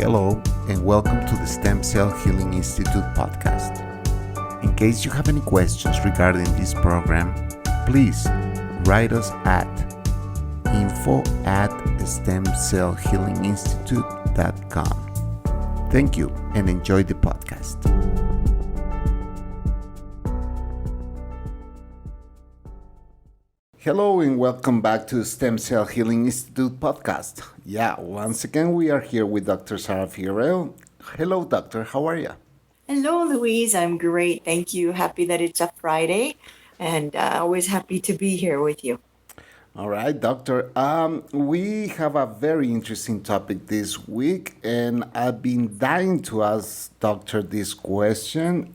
Hello, and welcome to the Stem Cell Healing Institute podcast. In case you have any questions regarding this program, please write us at info@stemcellhealinginstitute.com. Thank you and enjoy the podcast. Hello and welcome back to the Stem Cell Healing Institute podcast. Once again we are here with Dr. Sarah Figueroa. Hello, doctor. How are you? Hello, Louise. I'm great. Thank you. Happy that it's a Friday and always happy to be here with you. All right, doctor. We have a very interesting topic this week, and I've been dying to ask doctor this question.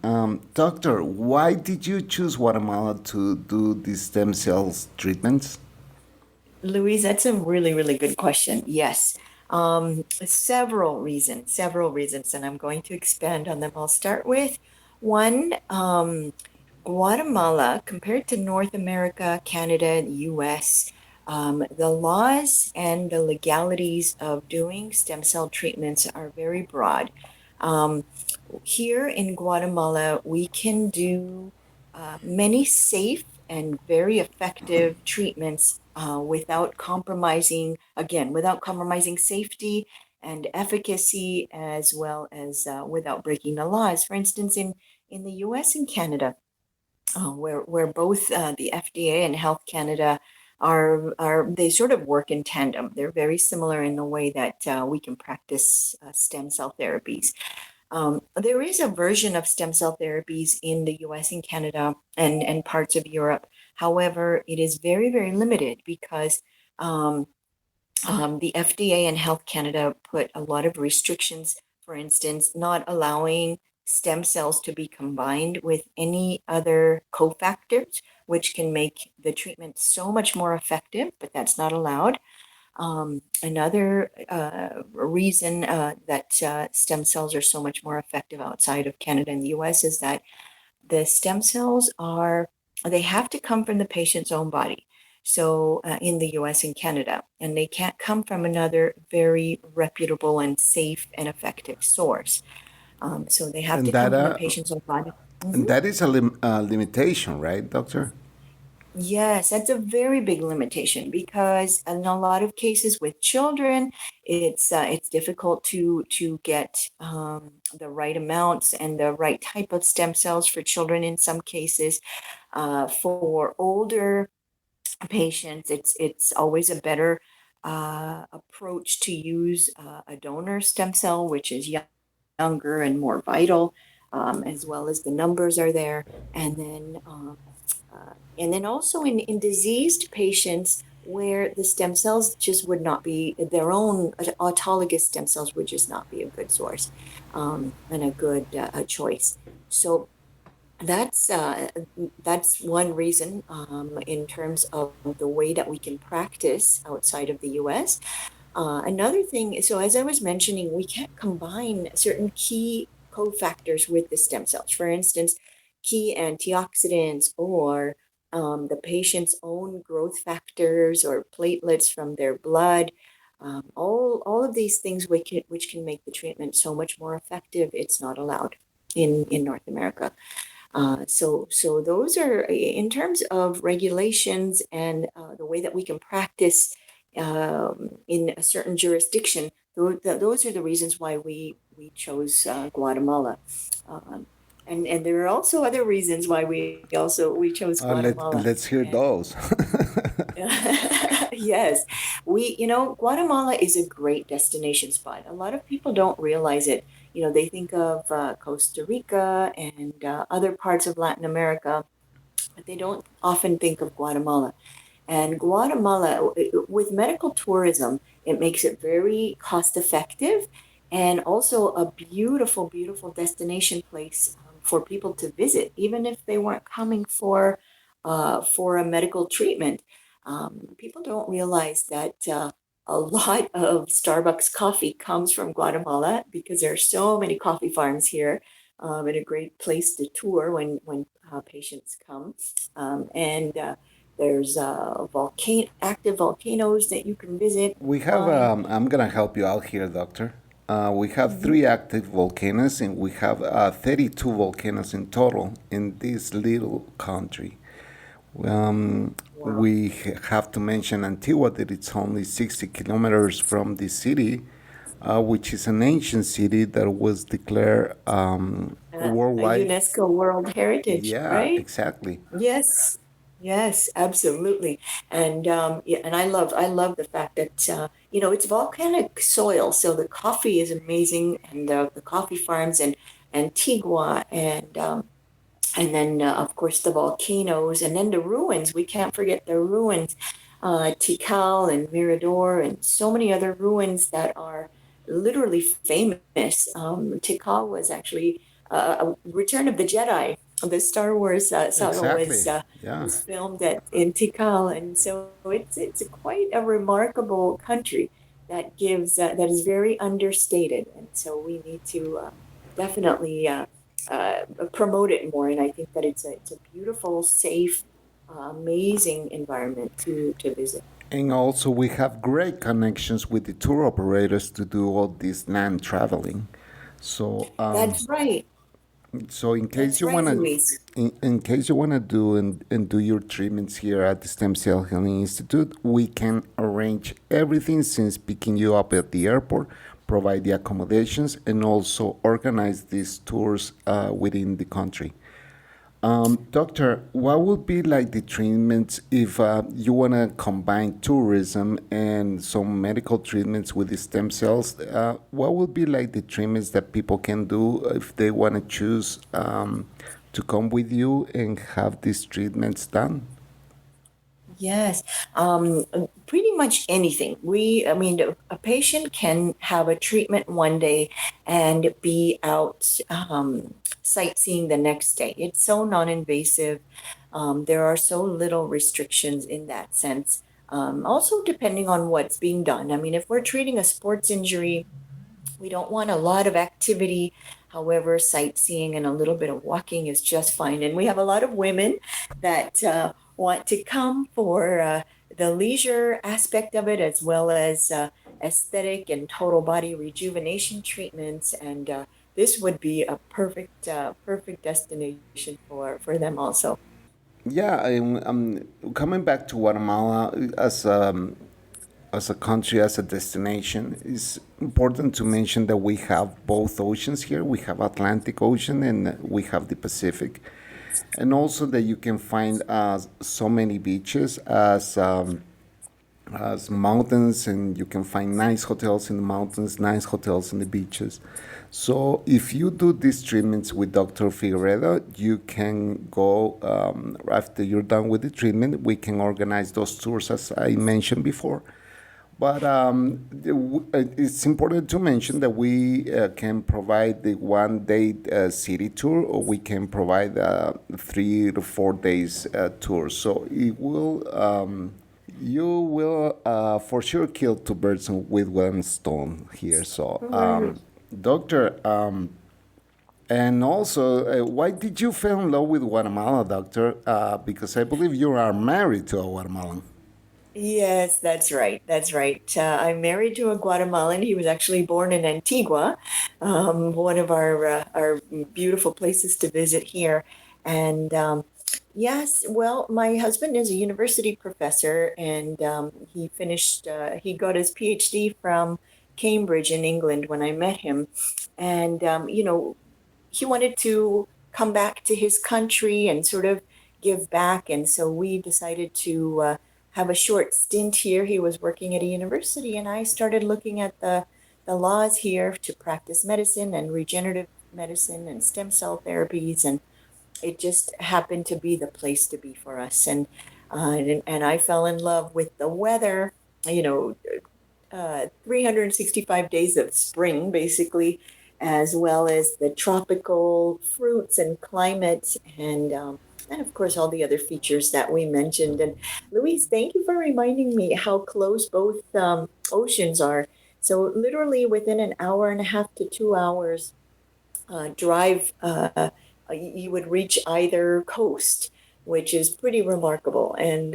Doctor, why did you choose Guatemala to do these stem cells treatments? Louise, that's a really, really good question. Yes. Several reasons, and I'm going to expand on them. I'll start with one. Guatemala, compared to North America, Canada, and US, the laws and the legalities of doing stem cell treatments are very broad. Here in Guatemala, we can do many safe and very effective treatments without compromising safety and efficacy, as well as without breaking the laws. For instance, in the US and Canada, where both the FDA and Health Canada are they sort of work in tandem. They're very similar in the way that we can practice stem cell therapies. There is a version of stem cell therapies in the US and Canada and parts of Europe. However, it is very, very limited because the FDA and Health Canada put a lot of restrictions, for instance, not allowing stem cells to be combined with any other cofactors, which can make the treatment so much more effective, but that's not allowed. Another reason that stem cells are so much more effective outside of Canada and the US is that the stem cells they have to come from the patient's own body. So in the US and Canada, and they can't come from another very reputable and safe and effective source. So they have And to that come from the uh, patient's own body. and that is a limitation, right, doctor? Yes, that's a very big limitation because in a lot of cases with children, it's difficult to get the right amounts and the right type of stem cells for children in some cases. For older patients, it's always a better approach to use a donor stem cell, which is younger and more vital, as well as the numbers are there. And then also in diseased patients where the stem cells just would not be their own autologous stem cells would just not be a good source and a good choice. So that's one reason in terms of the way that we can practice outside of the US. Another thing, so as I was mentioning, we can't combine certain key cofactors with the stem cells. For instance, key antioxidants or the patient's own growth factors or platelets from their blood. All of these things which can make the treatment so much more effective, it's not allowed in North America. So those are, in terms of regulations and the way that we can practice in a certain jurisdiction, those are the reasons why we chose Guatemala. And there are also other reasons why we chose Guatemala. Let's hear And those. yes, Guatemala is a great destination spot. A lot of people don't realize it. They think of Costa Rica and other parts of Latin America, but they don't often think of Guatemala. And Guatemala, with medical tourism, it makes it very cost effective and also a beautiful, beautiful destination place for people to visit, even if they weren't coming for a medical treatment. People don't realize that a lot of Starbucks coffee comes from Guatemala because there are so many coffee farms here, and a great place to tour when patients come. And there's active volcanoes that you can visit We and have, find. I'm going to help you out here, doctor. We have Hmm. three active volcanoes, and we have 32 volcanoes in total in this little country. Wow. We have to mention Antigua, that it's only 60 kilometers from the city, which is an ancient city that was declared A worldwide. UNESCO World Heritage, Yeah, right? exactly. Yes, yes, absolutely. And yeah, and I love the fact that it's volcanic soil, so the coffee is amazing, and the coffee farms and Antigua, and then of course the volcanoes, and then the ruins. We can't forget the ruins, Tikal and Mirador, and so many other ruins that are literally famous. Tikal was actually a Return of the Jedi. The Star Wars saga Exactly. Yeah. was filmed at in Tikal, and so it's quite a remarkable country that is very understated, and so we need to definitely promote it more. And I think that it's a beautiful, safe, amazing environment to visit. And also, we have great connections with the tour operators to do all this land traveling. So, That's right. so in case That's you right, wanna, Luis. in case you wanna do and do your treatments here at the Stem Cell Healing Institute, we can arrange everything since picking you up at the airport, provide the accommodations, and also organize these tours within the country. Doctor, what would be like the treatments if you want to combine tourism and some medical treatments with the stem cells? What would be like the treatments that people can do if they want to choose to come with you and have these treatments done? Yes, pretty much anything. I mean, a patient can have a treatment one day and be out sightseeing the next day. It's so non-invasive. There are so little restrictions in that sense. Also, depending on what's being done. I mean, if we're treating a sports injury, we don't want a lot of activity. However, sightseeing and a little bit of walking is just fine. And we have a lot of women that want to come for the leisure aspect of it, as well as aesthetic and total body rejuvenation treatments. And this would be a perfect destination for them also. Yeah, coming back to Guatemala as a country, as a destination, it's important to mention that we have both oceans here. We have Atlantic Ocean and we have the Pacific, and also that you can find so many beaches as mountains, and you can find nice hotels in the mountains, nice hotels in the beaches. So if you do these treatments with Dr. Figueredo, you can go after you're done with the treatment. We can organize those tours as I mentioned before. But it's important to mention that we can provide the 1 day city tour, or we can provide 3 to 4 days tour. So you will for sure kill two birds with one stone here. So, Right. doctor, and also, why did you fall in love with Guatemala, doctor? Because I believe you are married to a Guatemalan. Yes, that's right. That's right. I'm married to a Guatemalan. He was actually born in Antigua, one of our beautiful places to visit here. And yes, well, my husband is a university professor, and he got his PhD from Cambridge in England when I met him. And he wanted to come back to his country and sort of give back. And so we decided to have a short stint here. He was working at a university, and I started looking at the laws here to practice medicine and regenerative medicine and stem cell therapies. And it just happened to be the place to be for us. And I fell in love with the weather. You know, 365 days of spring, basically, as well as the tropical fruits and climate, and of course, all the other features that we mentioned. And Louise, thank you for reminding me how close both oceans are. So, literally within an hour and a half to 2 hours drive, you would reach either coast, which is pretty remarkable. And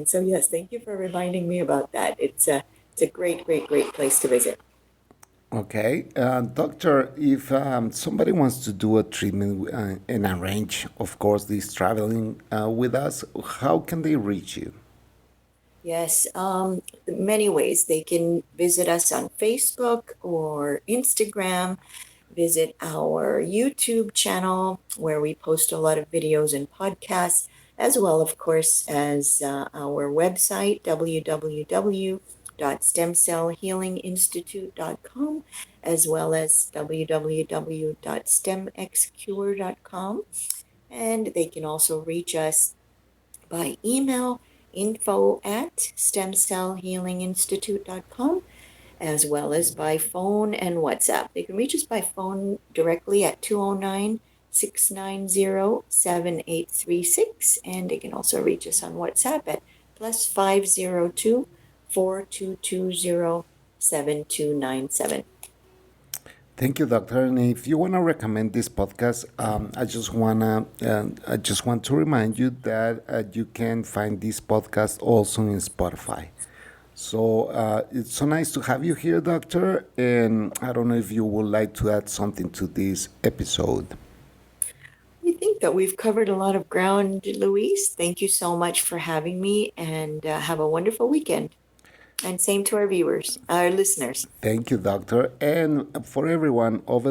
so, yes, thank you for reminding me about that. It's a great, great, great place to visit. Okay, doctor, if somebody wants to do a treatment and arrange, of course, this traveling with us, how can they reach you? Yes, many ways. They can visit us on Facebook or Instagram, visit our YouTube channel where we post a lot of videos and podcasts, as well, of course, as our website, www.stemcellhealinginstitute.com, as well as www.stemxcure.com. And they can also reach us by email, info@stemcellhealinginstitute.com, as well as by phone and WhatsApp. They can reach us by phone directly at 209-690-7836, and they can also reach us on WhatsApp at +502 4220 7297. Thank you, doctor. And if you want to recommend this podcast, I just want to remind you that you can find this podcast also in Spotify. So it's so nice to have you here, doctor. And I don't know if you would like to add something to this episode. I think that we've covered a lot of ground, Luis. Thank you so much for having me, and have a wonderful weekend. And same to our viewers, our listeners. Thank you, doctor. And for everyone out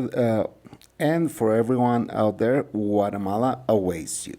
there, Guatemala awaits you.